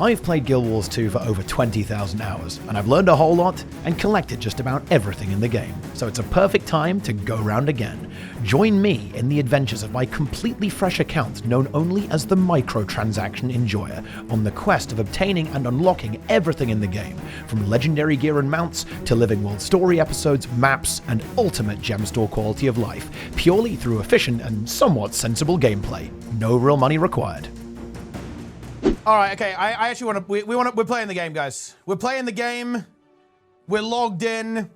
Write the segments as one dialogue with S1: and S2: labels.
S1: I've played Guild Wars 2 for over 20,000 hours, and I've learned a whole lot and collected just about everything in the game, so it's a perfect time to go round again. Join me in the adventures of my completely fresh account known only as the Microtransaction Enjoyer, on the quest of obtaining and unlocking everything in the game, from legendary gear and mounts to living world story episodes, maps, and ultimate gem store quality of life, purely through efficient and somewhat sensible gameplay. No real money required.
S2: All right, okay. I actually want to. We're playing the game, guys. We're playing the game. We're logged in.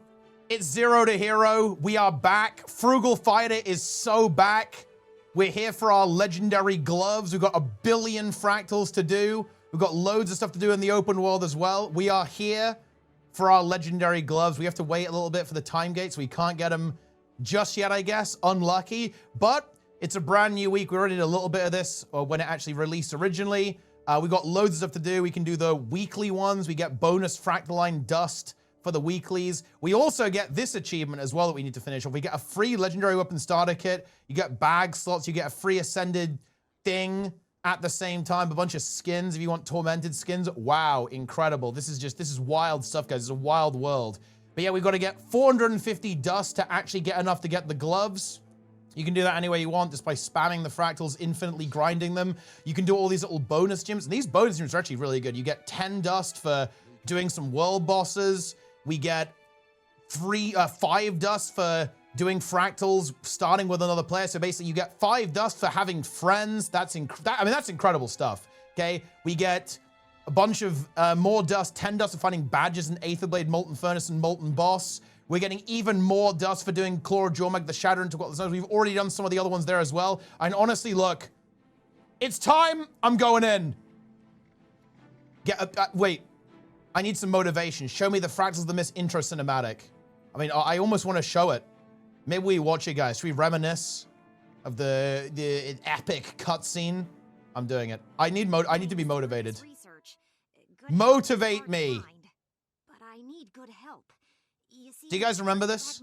S2: It's 0 to hero. We are back. Frugal Fighter is so back. We're here for our legendary gloves. We've got a billion fractals to do. We've got loads of stuff to do in the open world as well. We are here for our legendary gloves. We have to wait a little bit for the time gate, so we can't get them just yet, I guess. Unlucky, but it's a brand new week. We already did a little bit of this when it actually released originally. We got loads of stuff to do. We can do the weekly ones. We get bonus Fractaline dust for the weeklies. We also get this achievement as well that we need to finish off. We get a free legendary weapon starter kit. You get bag slots. You get a free ascended thing at the same time. A bunch of skins if you want tormented skins. Wow, incredible. This is wild stuff, guys. It's a wild world. But yeah, we've got to get 450 dust to actually get enough to get the gloves. You can do that any way you want, just by spamming the fractals, infinitely grinding them. You can do all these little bonus gyms, and these bonus gyms are actually really good. You get 10 dust for doing some world bosses. We get 5 dust for doing fractals, starting with another player. So basically, you get 5 dust for having friends. That's incredible stuff. Okay, we get a bunch of more dust, 10 dust for finding badges in Aetherblade, Molten Furnace, and Molten Boss. We're getting even more dust for doing Claw of Jormag, the Shatter into what the Zones. We've already done some of the other ones there as well. And honestly, look, it's time. I'm going in. Wait, I need some motivation. Show me the Fractals of the Mist intro cinematic. I mean, I almost want to show it. Maybe we watch it, guys. Should we reminisce of the epic cutscene? I'm doing it. I need to be motivated. Motivate me.
S3: But I need good help.
S2: Do you guys remember this?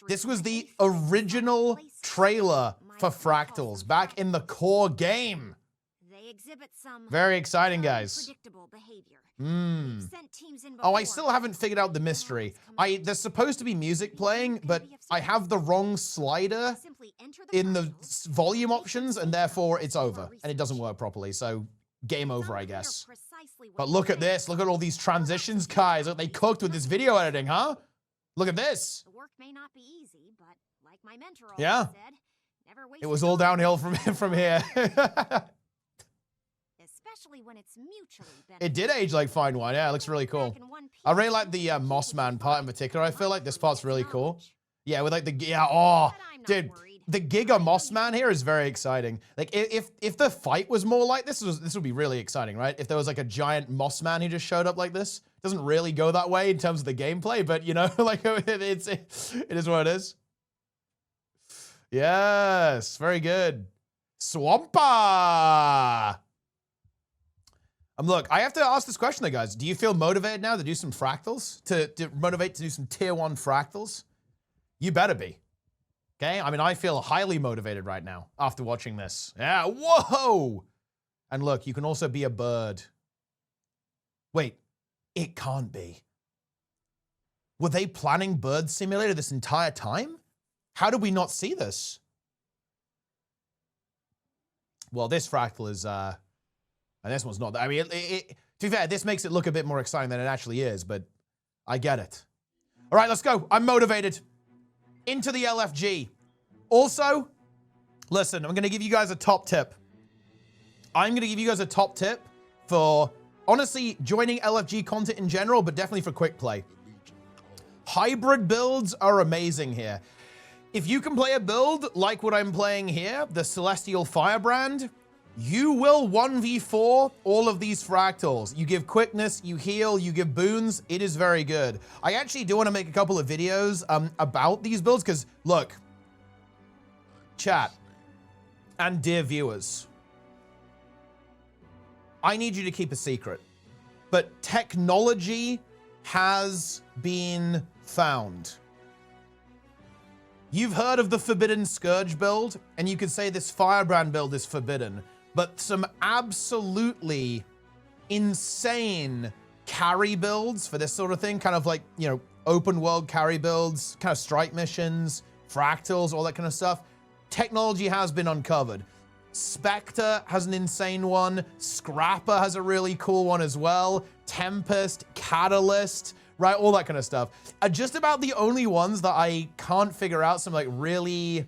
S2: This was the original trailer for Fractals back in the core game. Very exciting, guys. Oh, I still haven't figured out the mystery. There's supposed to be music playing, but I have the wrong slider in the volume options, and therefore it's over, and it doesn't work properly, so game over, I guess. But look at this. Look at all these transitions, guys. They cooked with this video editing, huh? Look at this.
S3: The work may not be easy, but like my mentor always said, never waste
S2: it was all downhill from here.
S3: Especially when it's mutually beneficial.
S2: It did age like fine wine. Yeah, it looks really cool. I really like the Mossman part in particular. I feel like this part's really cool. Yeah, with like the dude, the Giga Mossman here is very exciting. Like if the fight was more like this would be really exciting, right? If there was like a giant Mossman who just showed up like this. Doesn't really go that way in terms of the gameplay, but you know, like it is what it is. Yes, very good. Swampa. Look, I have to ask this question though, guys. Do you feel motivated now to do some fractals? To motivate to do some tier 1 fractals? You better be. Okay? I mean, I feel highly motivated right now after watching this. Yeah, whoa! And look, you can also be a bird. Wait. It can't be. Were they planning Bird Simulator this entire time? How did we not see this? Well, this fractal is, and this one's not. I mean, to be fair, this makes it look a bit more exciting than it actually is, but I get it. All right, let's go. I'm motivated. Into the LFG. Also, listen, I'm going to give you guys a top tip. I'm going to give you guys a top tip for... honestly, joining LFG content in general, but definitely for QUICKPLAY. Hybrid builds are amazing here. If you can play a build like what I'm playing here, the Celestial Firebrand, you will 1v4 all of these fractals. You give quickness, you heal, you give boons. It is very good. I actually do want to make a couple of videos about these builds, because look, chat and dear viewers, I need you to keep a secret, but technology has been found. You've heard of the Forbidden Scourge build, and you could say this Firebrand build is forbidden, but some absolutely insane carry builds for this sort of thing, kind of like, you know, open world carry builds, kind of strike missions, fractals, all that kind of stuff. Technology has been uncovered. Spectre has an insane one. Scrapper has a really cool one as well. Tempest, Catalyst, right? All that kind of stuff. Just about the only ones that I can't figure out some like really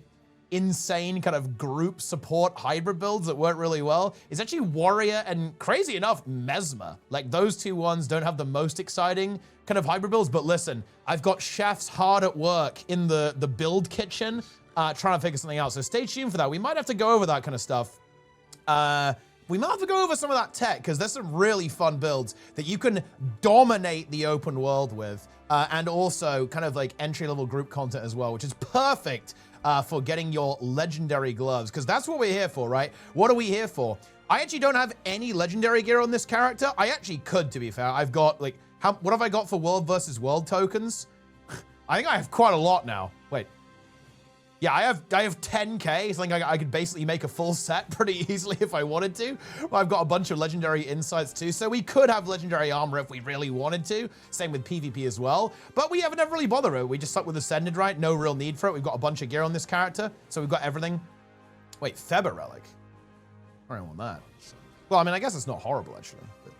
S2: insane kind of group support hybrid builds that work really well is actually Warrior and, crazy enough, Mesmer. Like, those two ones don't have the most exciting kind of hybrid builds, but listen, I've got chefs hard at work in the build kitchen trying to figure something out, so stay tuned for that. We might have to go over that kind of stuff. We might have to go over some of that tech, because there's some really fun builds that you can dominate the open world with, and also kind of like entry-level group content as well, which is perfect for getting your legendary gloves, because that's what we're here for, right? What are we here for? I actually don't have any legendary gear on this character. I actually could, to be fair. I've got, like, what have I got for world versus world tokens? I think I have quite a lot now. Wait. Yeah, I have 10K. So I could basically make a full set pretty easily if I wanted to. I've got a bunch of legendary insights too, so we could have legendary armor if we really wanted to. Same with PvP as well. But we haven't ever really bothered it. We just stuck with Ascended, right? No real need for it. We've got a bunch of gear on this character, so we've got everything. Wait, Feber Relic. I don't want that. Well, I mean, I guess it's not horrible actually. But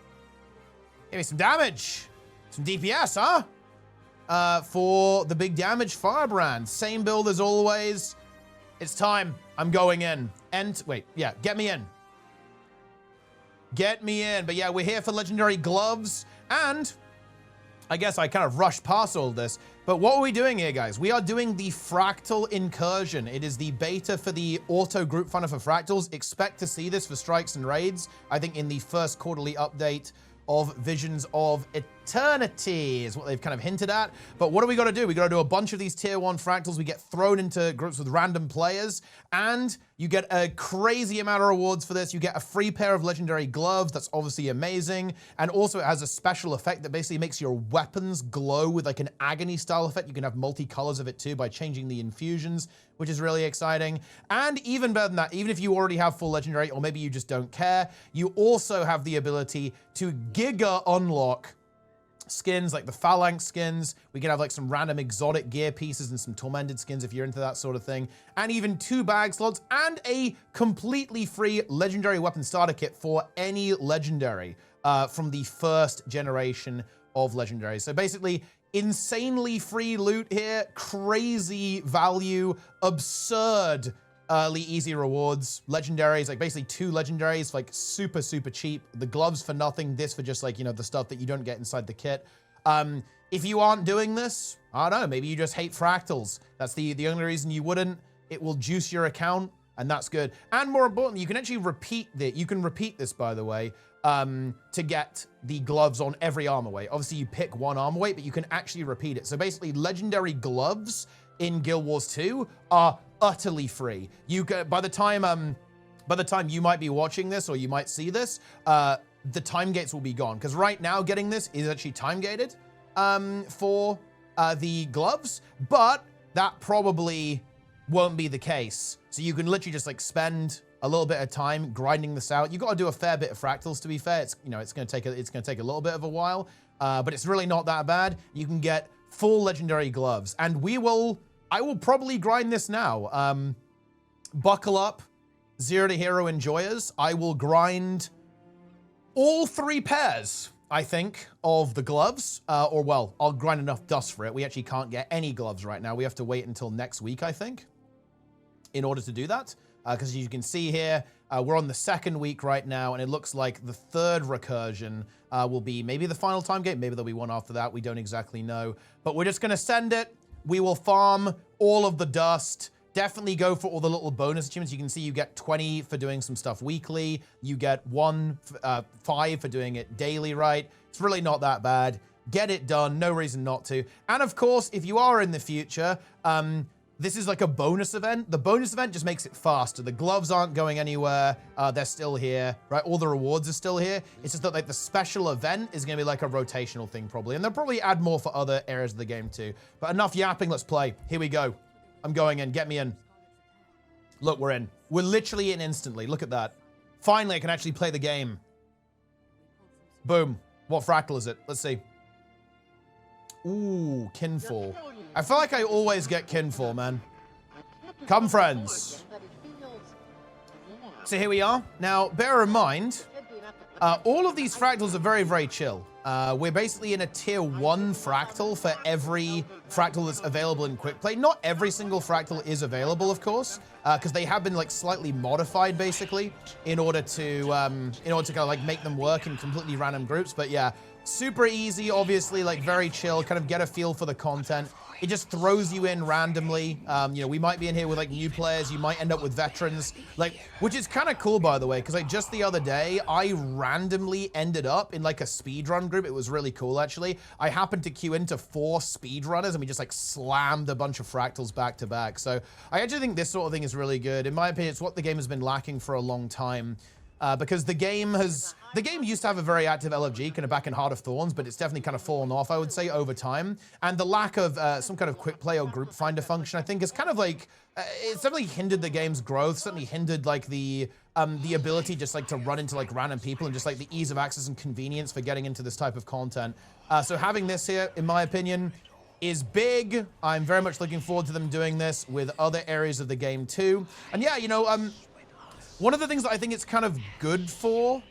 S2: give me some damage. Some DPS, huh? For the big damage firebrand. Same build as always. It's time. I'm going in. Wait, yeah, get me in. Get me in. But yeah, we're here for legendary gloves. And I guess I kind of rushed past all this. But what are we doing here, guys? We are doing the Fractal Incursion. It is the beta for the auto group funder for fractals. Expect to see this for strikes and raids, I think, in the first quarterly update of Visions of Eternity is what they've kind of hinted at. But what do we got to do? We got to do a bunch of these tier 1 fractals. We get thrown into groups with random players, and you get a crazy amount of rewards for this. You get a free pair of legendary gloves. That's obviously amazing. And also it has a special effect that basically makes your weapons glow with like an agony style effect. You can have multicolors of it too by changing the infusions, which is really exciting. And even better than that, even if you already have full legendary, or maybe you just don't care, you also have the ability to giga unlock skins like the Phalanx skins. We can have like some random exotic gear pieces and some tormented skins if you're into that sort of thing. And even 2 bag slots and a completely free legendary weapon starter kit for any legendary from the first generation of legendaries. So basically, insanely free loot here, crazy value, absurdly easy rewards, legendaries, like basically 2 legendaries, like super, super cheap. The gloves for nothing, this for just like, you know, the stuff that you don't get inside the kit. If you aren't doing this, I don't know, maybe you just hate fractals. That's the only reason you wouldn't. It will juice your account, and that's good. And more importantly, you can actually repeat this. You can repeat this, by the way, to get the gloves on every armor weight. Obviously, you pick 1 armor weight, but you can actually repeat it. So basically, legendary gloves in Guild Wars 2 are utterly free. You can, by the time you might be watching this or you might see this, the time gates will be gone. Because right now, getting this is actually time gated for the gloves, but that probably won't be the case. So you can literally just like spend a little bit of time grinding this out. You got to do a fair bit of fractals, to be fair. It's, you know, it's going to take a little bit of a while, but it's really not that bad. You can get full legendary gloves, and I will probably grind this now. Buckle up, Zero to Hero enjoyers. I will grind all 3 pairs, I think, of the gloves, or well, I'll grind enough dust for it. We actually can't get any gloves right now. We have to wait until next week, I think, in order to do that. Because as you can see here, we're on the 2nd week right now, and it looks like the 3rd recursion will be maybe the final time gate. Maybe there'll be one after that. We don't exactly know. But we're just going to send it. We will farm all of the dust. Definitely go for all the little bonus achievements. You can see you get 20 for doing some stuff weekly. You get 5 for doing it daily, right? It's really not that bad. Get it done. No reason not to. And of course, if you are in the future, this is like a bonus event. The bonus event just makes it faster. The gloves aren't going anywhere. They're still here, right? All the rewards are still here. It's just that like the special event is going to be like a rotational thing probably. And they'll probably add more for other areas of the game too. But enough yapping, let's play. Here we go. I'm going in. Get me in. Look, we're in. We're literally in instantly. Look at that. Finally, I can actually play the game. Boom. What fractal is it? Let's see. Ooh, Kinfall. I feel like I always get Kinfall, man. Come, friends. So here we are. Now, bear in mind, all of these fractals are very, very chill. We're basically in a tier 1 fractal for every fractal that's available in QUICKPLAY. Not every single fractal is available, of course, because they have been like slightly modified, basically, in order to kind of like make them work in completely random groups. But yeah, super easy, obviously, like very chill. Kind of get a feel for the content. It just throws you in randomly. You know, we might be in here with like new players. You might end up with veterans, like, which is kind of cool, by the way, because like just the other day, I randomly ended up in like a speedrun group. It was really cool, actually. I happened to queue into 4 speedrunners and we just like slammed a bunch of fractals back to back. So I actually think this sort of thing is really good. In my opinion, it's what the game has been lacking for a long time. Because the game used to have a very active LFG kind of back in Heart of Thorns, but it's definitely kind of fallen off, I would say, over time. And the lack of some kind of QUICKPLAY or group finder function, I think, is kind of like, it's definitely hindered the game's growth, certainly hindered like the ability just like to run into like random people and just like the ease of access and convenience for getting into this type of content. So having this here, in my opinion, is big. I'm very much looking forward to them doing this with other areas of the game too. And yeah, you know, one of the things that I think it's kind of good for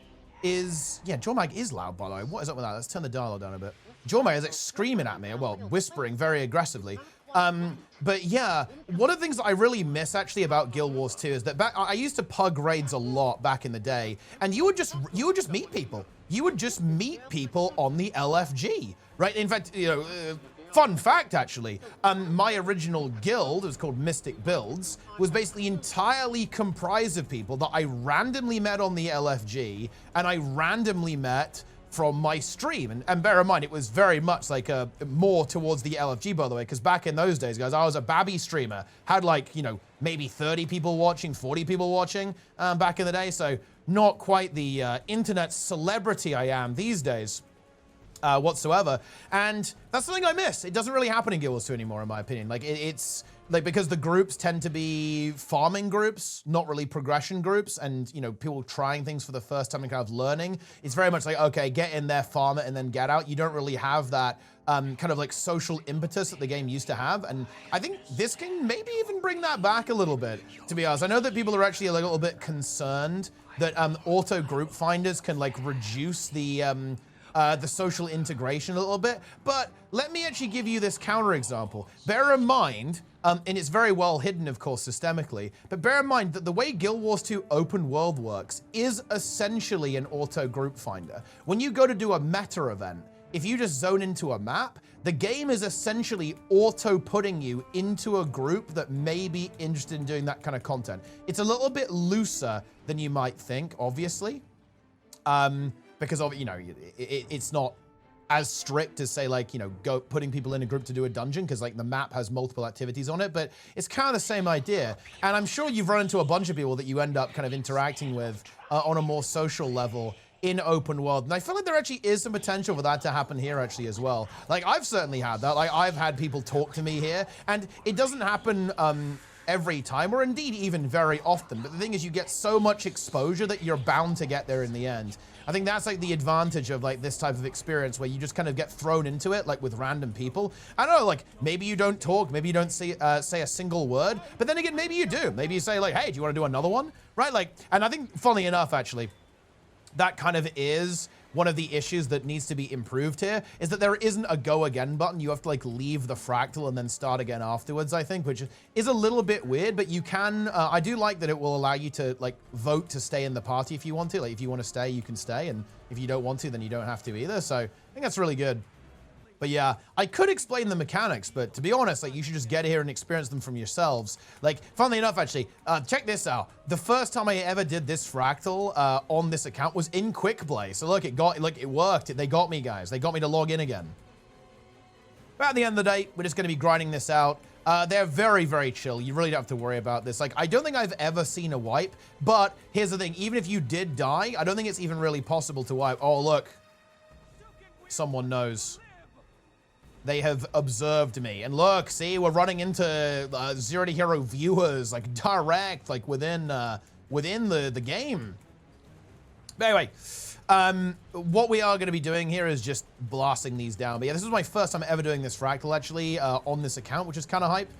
S2: is, yeah, Jormag is loud, by the way. What is up with that? Let's turn the dial down a bit. Jormag is like screaming at me, well, whispering very aggressively. But yeah, one of the things that I really miss actually about Guild Wars 2 is that I used to pug raids a lot back in the day, and you would just meet people. You would just meet people on the LFG, right? In fact, you know, fun fact, actually, my original guild, it was called Mystic Builds, was basically entirely comprised of people that I randomly met on the LFG, and I randomly met from my stream. And bear in mind, it was very much like more towards the LFG, by the way, because back in those days, guys, I was a babby streamer, had like, you know, maybe 30 people watching, 40 people watching back in the day, so not quite the internet celebrity I am these days. Whatsoever, and that's something I miss. It doesn't really happen in Guild Wars 2 anymore, in my opinion. Like it's like, because the groups tend to be farming groups, not really progression groups, and you know, people trying things for the first time and kind of learning. It's very much like, okay, get in there, farm it, and then get out. You don't really have that kind of like social impetus that the game used to have, and I think this can maybe even bring that back a little bit, to be honest. I know that people are actually a little bit concerned that auto group finders can like reduce the social integration a little bit, but let me actually give you this counterexample. Bear in mind, and it's very well hidden, of course, systemically, but bear in mind that the way Guild Wars 2 open world works is essentially an auto group finder. When you go to do a meta event, if you just zone into a map, the game is essentially auto putting you into a group that may be interested in doing that kind of content. It's a little bit looser than you might think, obviously. Because of, you know, it's not as strict as, say, like, you know, putting people in a group to do a dungeon, because like the map has multiple activities on it, but it's kind of the same idea. And I'm sure you've run into a bunch of people that you end up kind of interacting with on a more social level in open world. And I feel like there actually is some potential for that to happen here actually as well. Like I've certainly had that. Like I've had people talk to me here, and it doesn't happen every time, or indeed even very often. But the thing is, you get so much exposure that you're bound to get there in the end. I think that's like the advantage of like this type of experience, where you just kind of get thrown into it like with random people. I don't know, like maybe you don't talk, maybe you don't say a single word, but then again, maybe you do. Maybe you say like, hey, do you want to do another one? Right? Like, and I think funnily enough, actually, that kind of is one of the issues that needs to be improved here, is that there isn't a go again button. You have to like leave the fractal and then start again afterwards, I think, which is a little bit weird, but you can, I do like that it will allow you to like vote to stay in the party if you want to. Like if you want to stay, you can stay, and if you don't want to, then you don't have to either. So I think that's really good. But yeah, I could explain the mechanics, but to be honest, like you should just get here and experience them from yourselves. Like, funnily enough, actually, check this out. The first time I ever did this fractal on this account was in QUICKPLAY. So look, it worked. They got me, guys. They got me to log in again. But at the end of the day, we're just going to be grinding this out. They're very, very chill. You really don't have to worry about this. Like, I don't think I've ever seen a wipe, but here's the thing. Even if you did die, I don't think it's even really possible to wipe. Oh, look. Someone knows. They have observed me. And look, see, we're running into Zero to Hero viewers, like direct, like within the game. But anyway, What we are going to be doing here is just blasting these down. But yeah, this is my first time ever doing this Fractal, actually, on this account, which is kind of hype.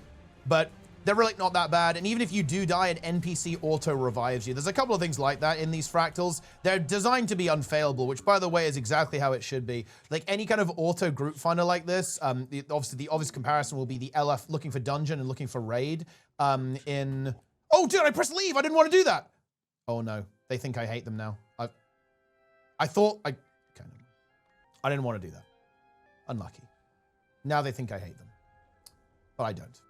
S2: But they're really not that bad. And even if you do die, an NPC auto revives you. There's a couple of things like that in these Fractals. They're designed to be unfailable, which, by the way, is exactly how it should be. Like any kind of auto group finder like this, obviously the obvious comparison will be the LF looking for dungeon and looking for raid. Oh, dude, I pressed leave. I didn't want to do that. Oh, no. They think I hate them now. I didn't want to do that. Unlucky. Now they think I hate them. But I don't.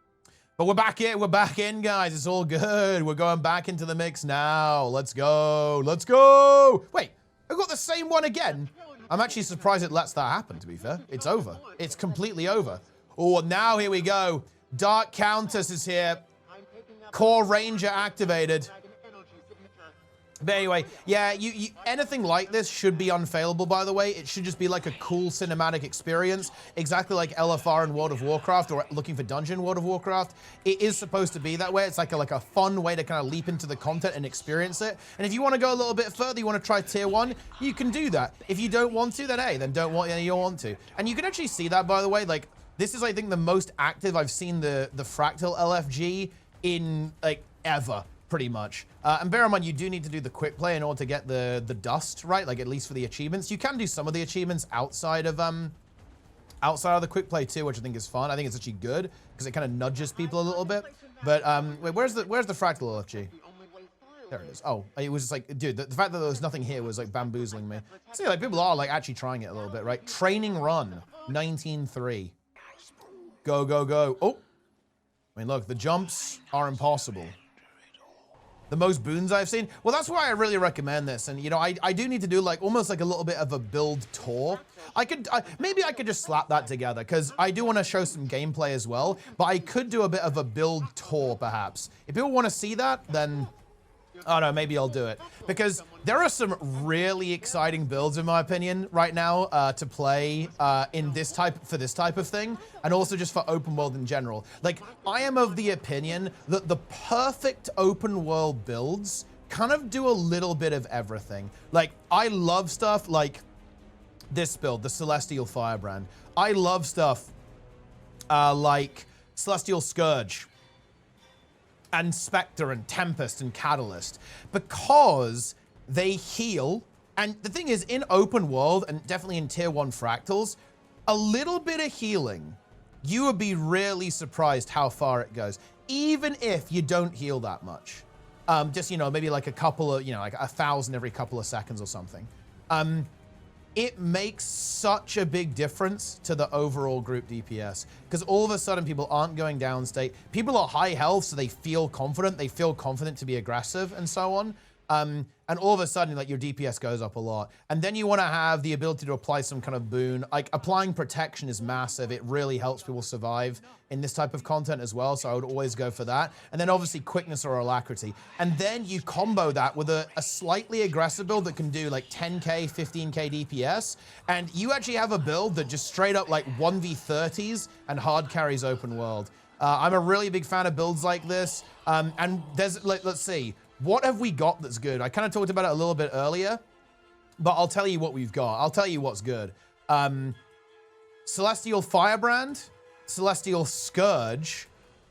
S2: But we're back in. We're back in, guys. It's all good. We're going back into the mix now. Let's go. Let's go. Wait, I got the same one again. I'm actually surprised it lets that happen, to be fair. It's over. It's completely over. Oh, now here we go. Dark Countess is here. Core Ranger activated. But anyway, yeah, anything like this should be unfailable, by the way. It should just be like a cool cinematic experience, exactly like LFR in World of Warcraft or looking for dungeon in World of Warcraft. It is supposed to be that way. It's like a fun way to kind of leap into the content and experience it. And if you want to go a little bit further, you want to try tier 1, you can do that. If you don't want to, then hey, then don't want to. And you can actually see that, by the way. Like, this is, I think, the most active I've seen the Fractal LFG in, like, ever. Pretty much. And bear in mind, you do need to do the quick play in order to get the dust, right? Like, at least for the achievements. You can do some of the achievements outside of the quick play too, which I think is fun. I think it's actually good because it kind of nudges people a little bit. But wait, where's the Fractal LFG? There it is. Oh, it was just like, dude, the fact that there was nothing here was like bamboozling me. See, like, people are like actually trying it a little bit, right? Training run 19-3. Go, go, go. Oh, I mean, look, the jumps are impossible. The most boons I've seen. Well, that's why I really recommend this. And, you know, I do need to do like almost like a little bit of a build tour. Maybe I could just slap that together because I do want to show some gameplay as well. But I could do a bit of a build tour, perhaps. If people want to see that, then I don't know, maybe I'll do it. Because there are some really exciting builds, in my opinion, right now to play in this type of thing, and also just for open world in general. Like, I am of the opinion that the perfect open world builds kind of do a little bit of everything. Like, I love stuff like this build, the Celestial Firebrand. I love stuff like Celestial Scourge and Spectre and Tempest and Catalyst, because they heal. And the thing is, in open world, and definitely in tier 1 fractals, a little bit of healing, you would be really surprised how far it goes, even if you don't heal that much. Just, you know, maybe like a couple of, you know, like 1,000 every couple of seconds or something. It makes such a big difference to the overall group DPS, because all of a sudden people aren't going down state. People are high health, so they feel confident. They feel confident to be aggressive and so on. And all of a sudden, like, your DPS goes up a lot. And then you want to have the ability to apply some kind of boon. Like, applying protection is massive. It really helps people survive in this type of content as well. So I would always go for that. And then obviously quickness or alacrity. And then you combo that with a slightly aggressive build that can do like 10k, 15k DPS. And you actually have a build that just straight up like 1v30s and hard carries open world. I'm a really big fan of builds like this. And there's, like, let's see. What have we got that's good? I kind of talked about it a little bit earlier, but I'll tell you what we've got. I'll tell you what's good. Celestial Firebrand, Celestial Scourge,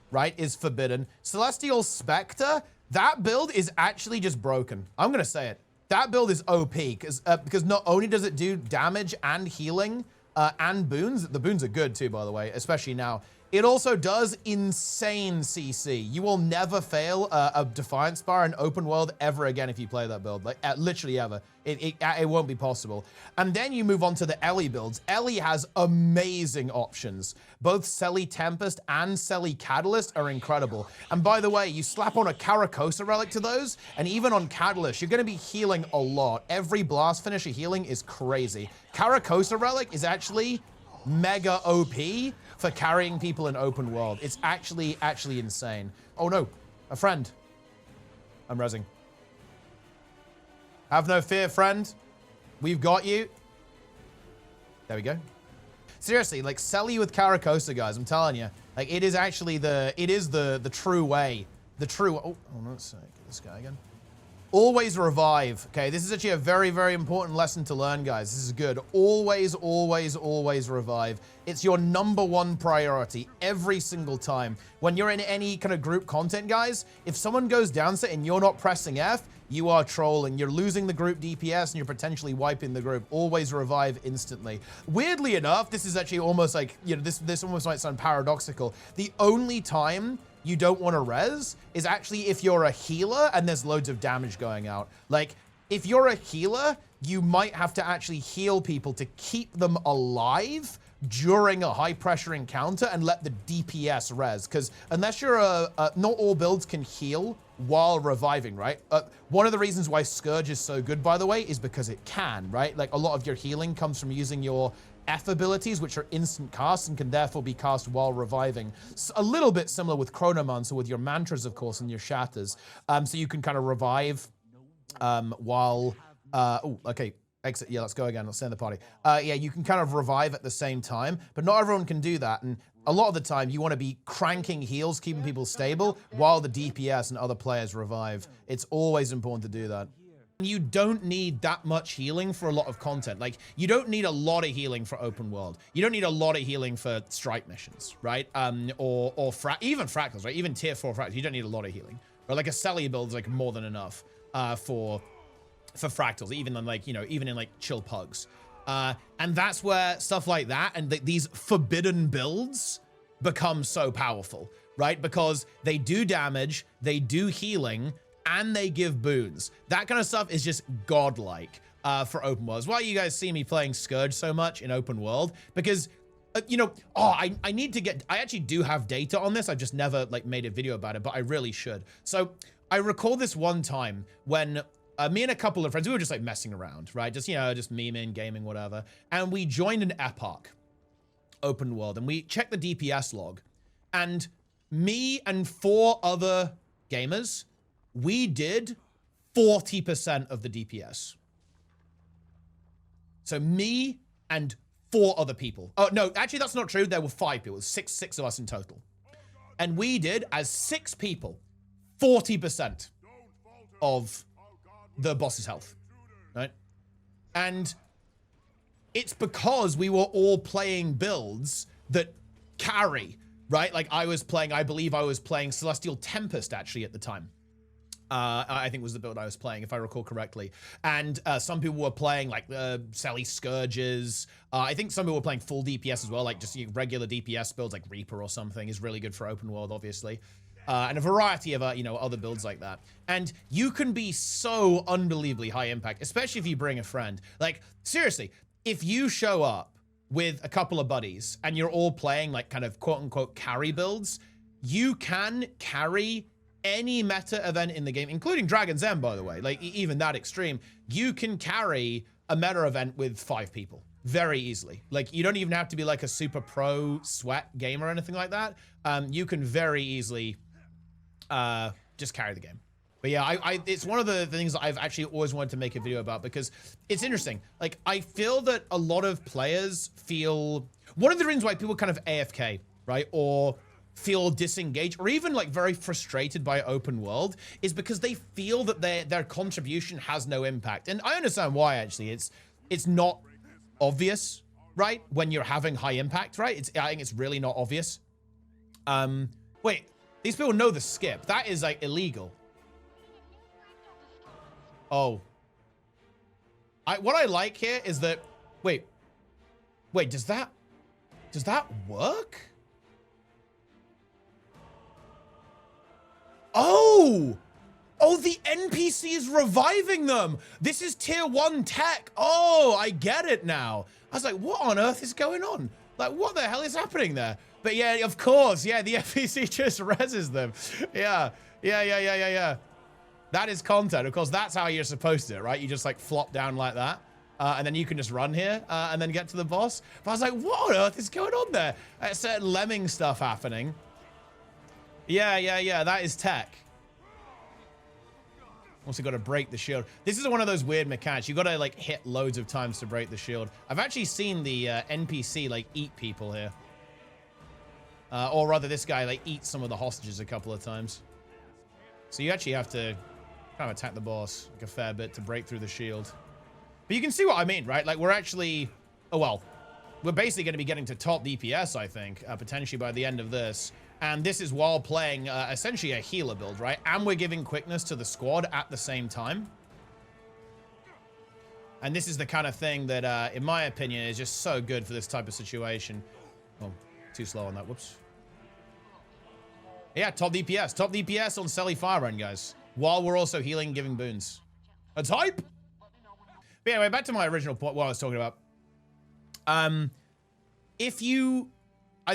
S2: right, is forbidden. Celestial Spectre, that build is actually just broken. I'm going to say it. That build is OP because not only does it do damage and healing and boons, the boons are good too, by the way, especially now. It also does insane CC. You will never fail a Defiance Bar in open world ever again if you play that build. Like, literally ever. It won't be possible. And then you move on to the Ellie builds. Ellie has amazing options. Both Selly Tempest and Selly Catalyst are incredible. And by the way, you slap on a Caracosa relic to those, and even on Catalyst, you're going to be healing a lot. Every blast finisher healing is crazy. Caracosa relic is actually mega OP for carrying people in open world. It's actually insane. Oh no, a friend. I'm rezzing. Have no fear, friend. We've got you. There we go. Seriously, like, Selly with Caracosa, guys, I'm telling you. Like, it is actually the true way. The true, oh no, let's get this guy again. Always revive. Okay, this is actually a very, very important lesson to learn, guys. This is good. Always, always, always revive. It's your #1 priority every single time. When you're in any kind of group content, guys, if someone goes down set and you're not pressing F, you are trolling. You're losing the group DPS and you're potentially wiping the group. Always revive instantly. Weirdly enough, this is actually almost like, you know, this almost might sound paradoxical. The only time you don't want to res is actually if you're a healer and there's loads of damage going out. Like, if you're a healer, you might have to actually heal people to keep them alive during a high pressure encounter and let the DPS res. Because unless you're not all builds can heal while reviving, right? One of the reasons why Scourge is so good, by the way, is because it can, right? Like, a lot of your healing comes from using your F abilities, which are instant casts and can therefore be cast while reviving. A little bit similar with Chronomancer with your mantras, of course, and your shatters. So you can kind of revive while... oh, okay. Exit. Yeah, let's go again. Let's stay in the party. Yeah, you can kind of revive at the same time, but not everyone can do that. And a lot of the time, you want to be cranking heals, keeping people stable, while the DPS and other players revive. It's always important to do that. You don't need that much healing for a lot of content. Like, you don't need a lot of healing for open world. You don't need a lot of healing for strike missions, right? Or even fractals, right? Even tier 4 fractals, you don't need a lot of healing. Or like a Selly build is like more than enough for fractals, even in like, you know, even in like chill pugs. And that's where stuff like that and these forbidden builds become so powerful, right? Because they do damage, they do healing, and they give boons. That kind of stuff is just godlike for open world. That's why you guys see me playing Scourge so much in open world, because you know, I need to get, I actually do have data on this. I've just never like made a video about it, but I really should. So I recall this one time when me and a couple of friends, we were just like messing around, right? Just, you know, just memeing, gaming, whatever. And we joined an epoch open world and we checked the DPS log, and me and 4 other gamers, we did 40% of the DPS. So me and 4 other people. Oh, no, actually, that's not true. There were 5 people. Six of us in total. And we did, as 6 people, 40% of the boss's health, right? And it's because we were all playing builds that carry, right? Like, I believe I was playing Celestial Tempest, actually, at the time. I think was the build I was playing, if I recall correctly. And some people were playing like Sally Scourges. I think some people were playing full DPS as well, like just regular DPS builds like Reaper or something is really good for open world, obviously. And a variety of, you know, other builds like that. And you can be so unbelievably high impact, especially if you bring a friend. Like, seriously, if you show up with a couple of buddies and you're all playing like kind of quote unquote carry builds, you can carry any meta event in the game, including Dragon's End, by the way, like even that extreme, you can carry a meta event with 5 people very easily. Like, you don't even have to be like a super pro sweat gamer or anything like that. You can very easily just carry the game. But yeah, it's one of the things that I've actually always wanted to make a video about, because it's interesting. Like, I feel that a lot of players feel, one of the reasons why people kind of AFK, right? Or feel disengaged or even like very frustrated by open world is because they feel that their contribution has no impact. And I understand why, actually. It's not obvious, right? When you're having high impact, right? I think it's really not obvious. Wait, these people know the skip. That is like illegal. Oh. What I like here is that, wait, does that work? Oh, the NPC is reviving them. This is tier 1 tech. Oh, I get it now. I was like, what on earth is going on? Like, what the hell is happening there? But yeah, of course. Yeah, the NPC just reses them. Yeah. That is content. Of course, that's how you're supposed to, right? You just like flop down like that. And then you can just run here and then get to the boss. But I was like, what on earth is going on there? Certain lemming stuff happening. Yeah, that is tech. Also got to break the shield. This is one of those weird mechanics. You got to like hit loads of times to break the shield. I've actually seen the NPC like eat people here. Or rather, this guy like eats some of the hostages a couple of times. So you actually have to kind of attack the boss like a fair bit to break through the shield. But you can see what I mean, right? Like, we're actually... Oh, well. We're basically going to be getting to top DPS, I think, potentially by the end of this. And this is while playing essentially a healer build, right? And we're giving quickness to the squad at the same time. And this is the kind of thing that, in my opinion, is just so good for this type of situation. Oh, too slow on that. Whoops. Yeah, top DPS. Top DPS on Selly Fire Run, guys. While we're also healing and giving boons. That's hype! But anyway, back to my original point, what I was talking about. I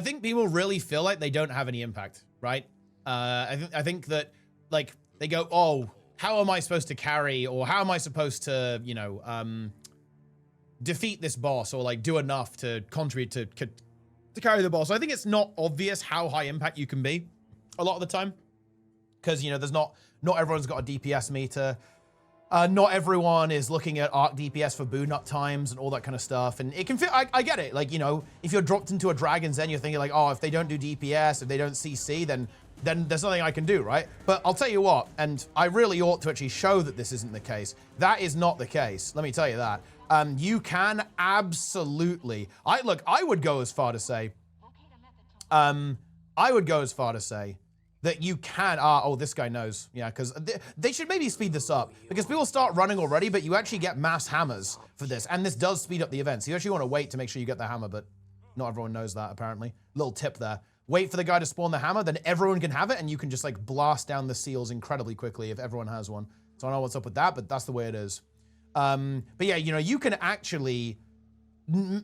S2: think people really feel like they don't have any impact, right? I think that, like, they go, oh, how am I supposed to carry, or how am I supposed to, you know, defeat this boss, or, like, do enough to contribute to carry the boss? I think it's not obvious how high impact you can be a lot of the time. Because, you know, there's not everyone's got a DPS meter. Not everyone is looking at arc DPS for boon up times and all that kind of stuff. And it can feel, I get it. Like, you know, if you're dropped into a Dragon's Den, you're thinking like, oh, if they don't do DPS, if they don't CC, then there's nothing I can do, right? But I'll tell you what, and I really ought to actually show that this isn't the case. That is not the case. Let me tell you that. You can absolutely, I would go as far to say, that you can, oh, this guy knows. Yeah, because they should maybe speed this up. Because people start running already, but you actually get mass hammers for this. And this does speed up the events. You actually want to wait to make sure you get the hammer, but not everyone knows that, apparently. Little tip there. Wait for the guy to spawn the hammer, then everyone can have it, and you can just, like, blast down the seals incredibly quickly if everyone has one. So I don't know what's up with that, but that's the way it is. But yeah, you know, you can actually...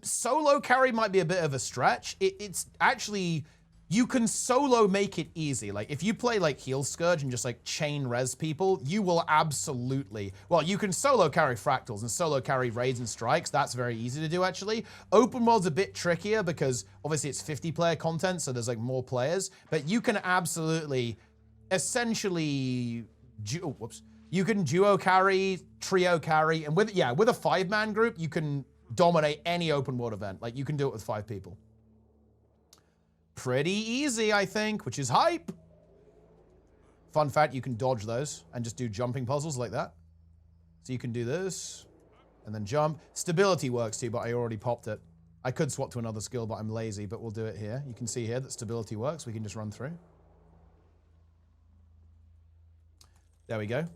S2: Solo carry might be a bit of a stretch. It's actually... You can solo make it easy. Like, if you play, like, Heal Scourge and just, like, chain res people, you will absolutely... Well, you can solo carry Fractals and solo carry Raids and Strikes. That's very easy to do, actually. Open World's a bit trickier because, obviously, it's 50-player content, so there's, like, more players. But you can absolutely, essentially... You can duo carry, trio carry, and with a 5-man group, you can dominate any open world event. Like, you can do it with 5 people. Pretty easy, I think, which is hype. Fun fact, you can dodge those and just do jumping puzzles like that. So you can do this and then jump. Stability works too, but I already popped it. I could swap to another skill, but I'm lazy, but we'll do it here. You can see here that stability works. We can just run through. There we go.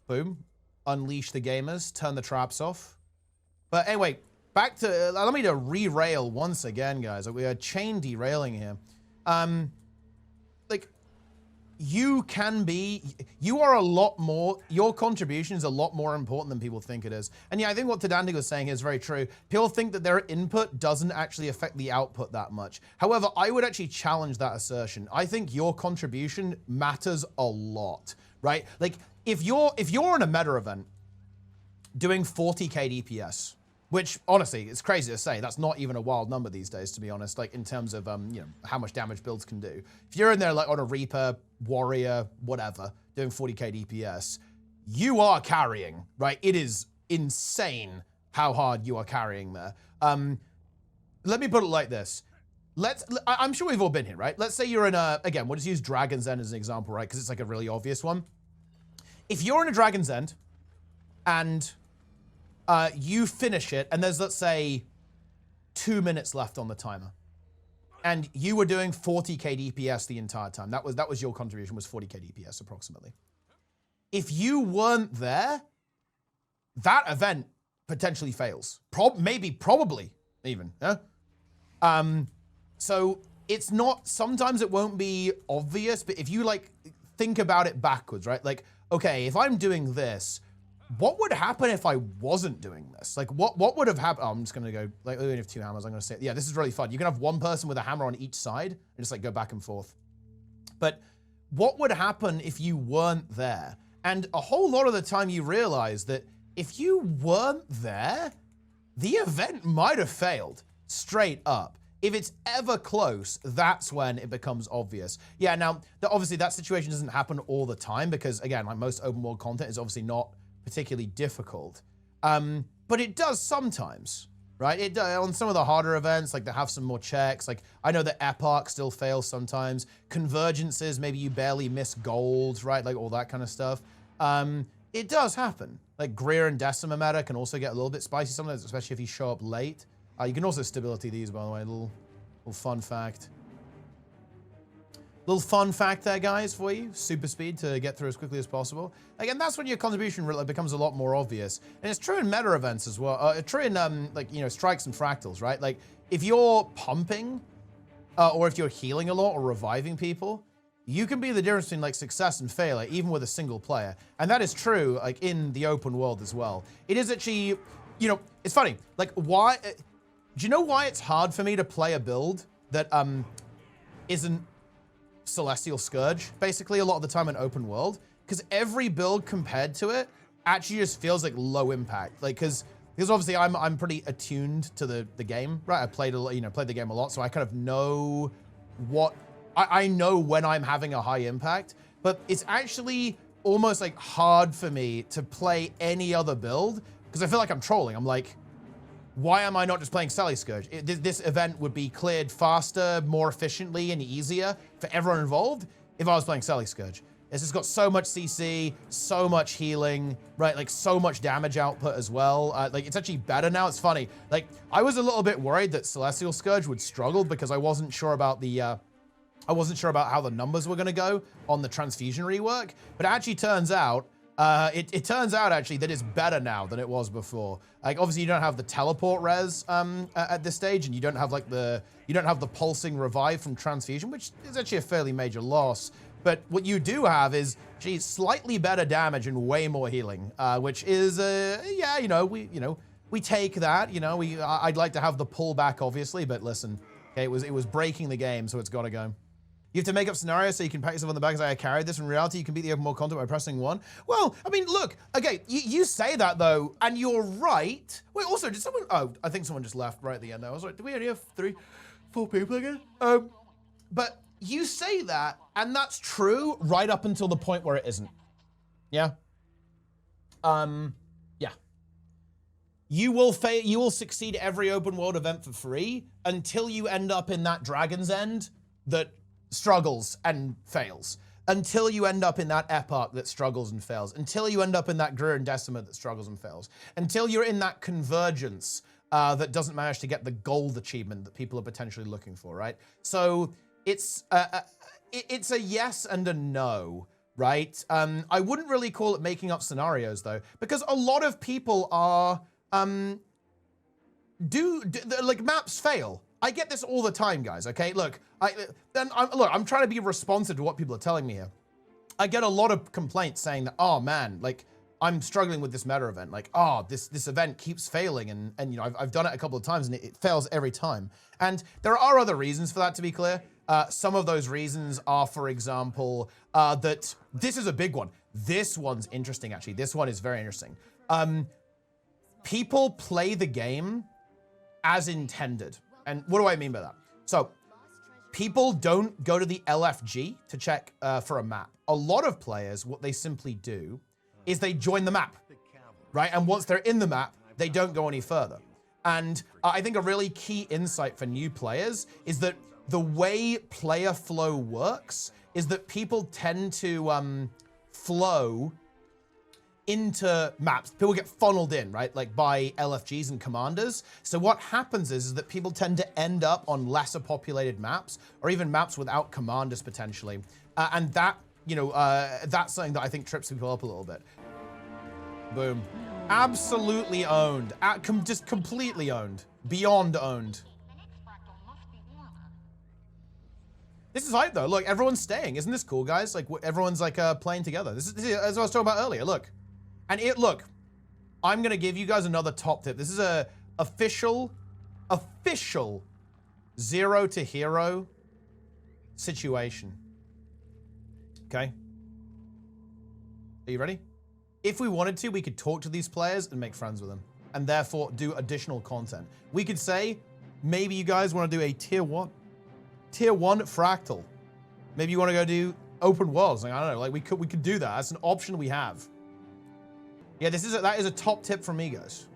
S2: Boom. Unleash the gamers. Turn the traps off. But anyway... Back to, allow me to re-rail once again, guys. We are chain derailing here. Like, you are a lot more, your contribution is a lot more important than people think it is. And yeah, I think what Tadandi was saying is very true. People think that their input doesn't actually affect the output that much. However, I would actually challenge that assertion. I think your contribution matters a lot, right? Like, if you're in a meta event doing 40k DPS, which, honestly, it's crazy to say. That's not even a wild number these days, to be honest, like, in terms of, you know, how much damage builds can do. If you're in there, like, on a Reaper, Warrior, whatever, doing 40k DPS, you are carrying, right? It is insane how hard you are carrying there. Let me put it like this. I'm sure we've all been here, right? Let's say you're in a, again, we'll just use Dragon's End as an example, right? Because it's, like, a really obvious one. If you're in a Dragon's End, and... you finish it, and there's, let's say, 2 minutes left on the timer. And you were doing 40k DPS the entire time. That was your contribution, was 40k DPS, approximately. If you weren't there, that event potentially fails. Probably, even. Yeah? So, it's not, sometimes it won't be obvious, but if you, like, think about it backwards, right? Like, okay, if I'm doing this, what would happen if I wasn't doing this? Like, what would have happened? Oh, I'm just going to go, like, we only have 2 hammers. I'm going to say, yeah, this is really fun. You can have one person with a hammer on each side and just, like, go back and forth. But what would happen if you weren't there? And a whole lot of the time you realize that if you weren't there, the event might have failed, straight up. If it's ever close, that's when it becomes obvious. Yeah, now, obviously that situation doesn't happen all the time because, again, like most open world content is obviously not particularly difficult. But it does sometimes, right? It on some of the harder events, like they have some more checks. Like I know that Epoch still fails sometimes. Convergences, maybe you barely miss gold, right? Like all that kind of stuff. it does happen. Like Greer and Decima meta can also get a little bit spicy sometimes, especially if you show up late. You can also stability these, by the way. Little fun fact. Little fun fact there, guys, for you. Super speed to get through as quickly as possible. Again, that's when your contribution really becomes a lot more obvious. And it's true in meta events as well. True in, like, you know, strikes and fractals, right? Like, if you're pumping, or if you're healing a lot or reviving people, you can be the difference between, like, success and failure, even with a single player. And that is true, like, in the open world as well. It is actually, you know, it's funny. Like, why... do you know why it's hard for me to play a build that, isn't Celestial Scourge, basically, a lot of the time in open world? Because every build compared to it actually just feels like low impact. Like, because obviously I'm pretty attuned to the game, right? I played played the game a lot, so I kind of know what I know when I'm having a high impact. But it's actually almost like hard for me to play any other build because I feel like I'm trolling. I'm like, why am I not just playing Sally Scourge? This event would be cleared faster, more efficiently, and easier for everyone involved if I was playing Sally Scourge. It's just got so much CC, so much healing, right? Like so much damage output as well. Like it's actually better now. It's funny. Like I was a little bit worried that Celestial Scourge would struggle because I wasn't sure about the, how the numbers were going to go on the transfusion rework. But it actually turns out, it turns out actually that it's better now than it was before. Like obviously you don't have the teleport res at this stage, and you don't have like the pulsing revive from transfusion, which is actually a fairly major loss. But what you do have is, geez, slightly better damage and way more healing, which is yeah, we take that. I'd like to have the pullback obviously, but listen, okay, it was breaking the game, so it's got to go. You have to make up scenarios so you can pat yourself on the back and say, I carried this. In reality, you can beat the open world content by pressing 1. Well, I mean, look, okay, you say that though, and you're right. Wait, also, did someone, oh, I think someone just left right at the end there. I was like, do we only have 4 people again? But you say that, and that's true right up until the point where it isn't. Yeah? Yeah. You will succeed every open world event for free until you end up in that Dragon's End that struggles and fails, until you end up in that epoch that struggles and fails, until you end up in that Greer and Decima that struggles and fails, until you're in that convergence that doesn't manage to get the gold achievement that people are potentially looking for, right? So it's a yes and a no, right? I wouldn't really call it making up scenarios though, because a lot of people are like maps fail. I get this all the time, guys, okay? Look, I'm trying to be responsive to what people are telling me here. I get a lot of complaints saying that, oh man, like I'm struggling with this meta event. Like, oh, this event keeps failing and I've done it a couple of times and it fails every time. And there are other reasons for that, to be clear. Some of those reasons are, for example, that this is a big one. This one's interesting, actually. This one is very interesting. People play the game as intended. And what do I mean by that? So people don't go to the LFG to check for a map. A lot of players, what they simply do is they join the map, right? And once they're in the map, they don't go any further. And I think a really key insight for new players is that the way player flow works is that people tend to flow into maps. People get funneled in, right? Like by LFGs and commanders. So what happens is that people tend to end up on lesser populated maps or even maps without commanders potentially. And that, that's something that I think trips people up a little bit. Boom. Absolutely owned. Just completely owned. Beyond owned. This is hype though. Look, everyone's staying. Isn't this cool, guys? Like everyone's like playing together. This is as I was talking about earlier. Look. And look, I'm gonna give you guys another top tip. This is a official 0 to hero situation. Okay? Are you ready? If we wanted to, we could talk to these players and make friends with them, and therefore do additional content. We could say, maybe you guys want to do a tier 1 Fractal. Maybe you want to go do open worlds. Like, I don't know. Like we could do that. That's an option we have. Yeah, that is a top tip from me, guys.